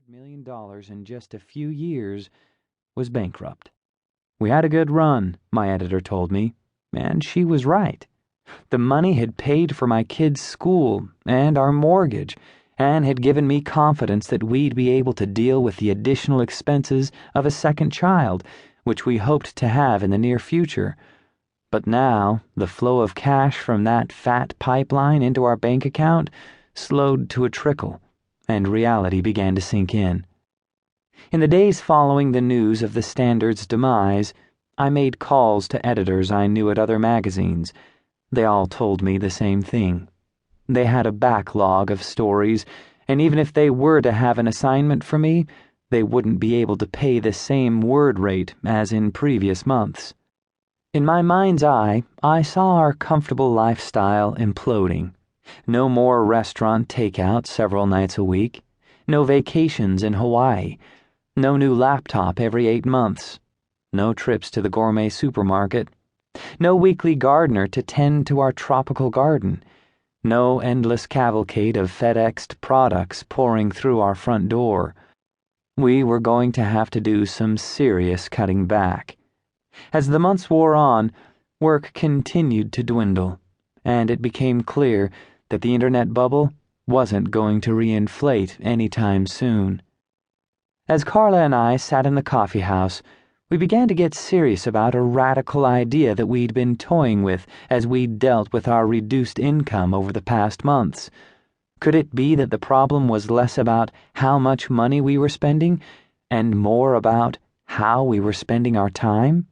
million in just a few years, was bankrupt. We had a good run, my editor told me, and she was right. The money had paid for my kids' school and our mortgage, and had given me confidence that we'd be able to deal with the additional expenses of a second child, which we hoped to have in the near future. But now, the flow of cash from that fat pipeline into our bank account slowed to a trickle, and reality began to sink in. In the days following the news of the Standard's demise, I made calls to editors I knew at other magazines. They all told me the same thing. They had a backlog of stories, and even if they were to have an assignment for me, they wouldn't be able to pay the same word rate as in previous months. In my mind's eye, I saw our comfortable lifestyle imploding. No more restaurant takeout several nights a week, no vacations in Hawaii, no new laptop every 8 months, no trips to the gourmet supermarket, no weekly gardener to tend to our tropical garden, no endless cavalcade of FedExed products pouring through our front door. We were going to have to do some serious cutting back. As the months wore on, work continued to dwindle, and it became clear that the internet bubble wasn't going to reinflate anytime soon. As Carla and I sat in the coffee house, we began to get serious about a radical idea that we'd been toying with as we dealt with our reduced income over the past months. Could it be that the problem was less about how much money we were spending and more about how we were spending our time?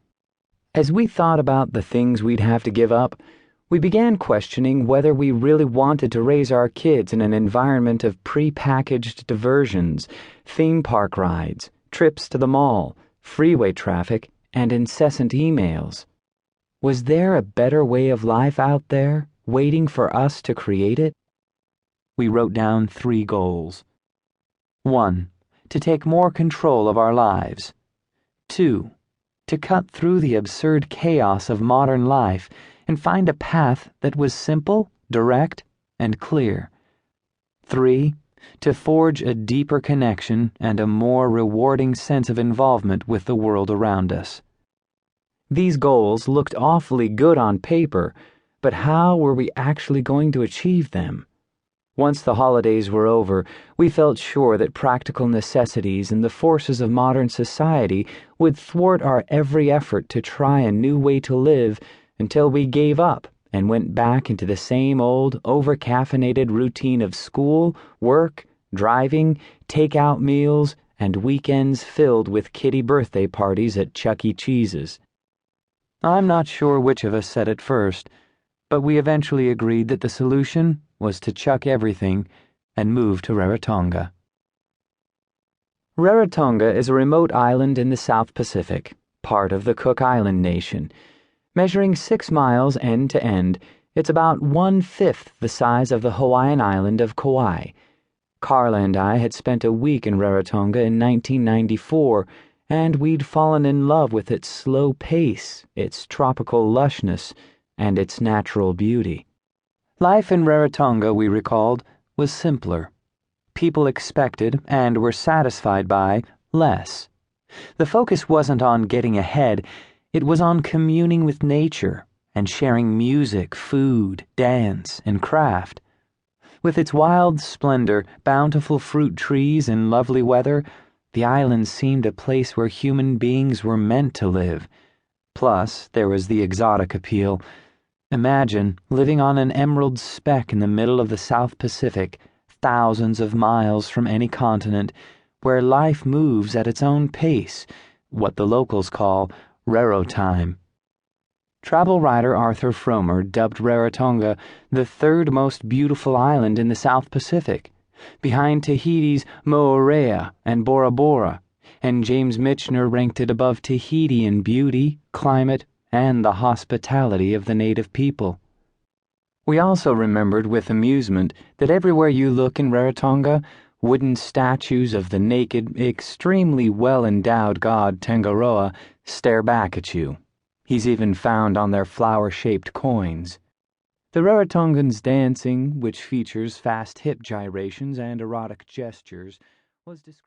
As we thought about the things we'd have to give up, we began questioning whether we really wanted to raise our kids in an environment of pre-packaged diversions, theme park rides, trips to the mall, freeway traffic, and incessant emails. Was there a better way of life out there, waiting for us to create it? We wrote down 3 goals. 1. To take more control of our lives. 2. To cut through the absurd chaos of modern life and find a path that was simple, direct, and clear. 3. To forge a deeper connection and a more rewarding sense of involvement with the world around us. These goals looked awfully good on paper, but how were we actually going to achieve them? Once the holidays were over, we felt sure that practical necessities and the forces of modern society would thwart our every effort to try a new way to live until we gave up and went back into the same old, over-caffeinated routine of school, work, driving, take-out meals, and weekends filled with kiddie birthday parties at Chuck E. Cheese's. I'm not sure which of us said it first, but we eventually agreed that the solution was to chuck everything and move to Rarotonga. Rarotonga is a remote island in the South Pacific, part of the Cook Island nation. Measuring 6 miles end to end, it's about 1/5 the size of the Hawaiian island of Kauai. Carla and I had spent a week in Rarotonga in 1994, and we'd fallen in love with its slow pace, its tropical lushness, and its natural beauty. Life in Rarotonga, we recalled, was simpler. People expected, and were satisfied by, less. The focus wasn't on getting ahead, it was on communing with nature and sharing music, food, dance, and craft. With its wild splendor, bountiful fruit trees, and lovely weather, the island seemed a place where human beings were meant to live. Plus, there was the exotic appeal. Imagine living on an emerald speck in the middle of the South Pacific, thousands of miles from any continent, where life moves at its own pace, what the locals call Raro time. Travel writer Arthur Fromer dubbed Rarotonga the 3rd most beautiful island in the South Pacific, behind Tahiti's Moorea and Bora Bora, and James Michener ranked it above Tahiti in beauty, climate, and the hospitality of the native people. We also remembered with amusement that everywhere you look in Rarotonga, wooden statues of the naked, extremely well-endowed god Tangaroa stare back at you. He's even found on their flower-shaped coins. The Rarotongans' dancing, which features fast hip gyrations and erotic gestures, was described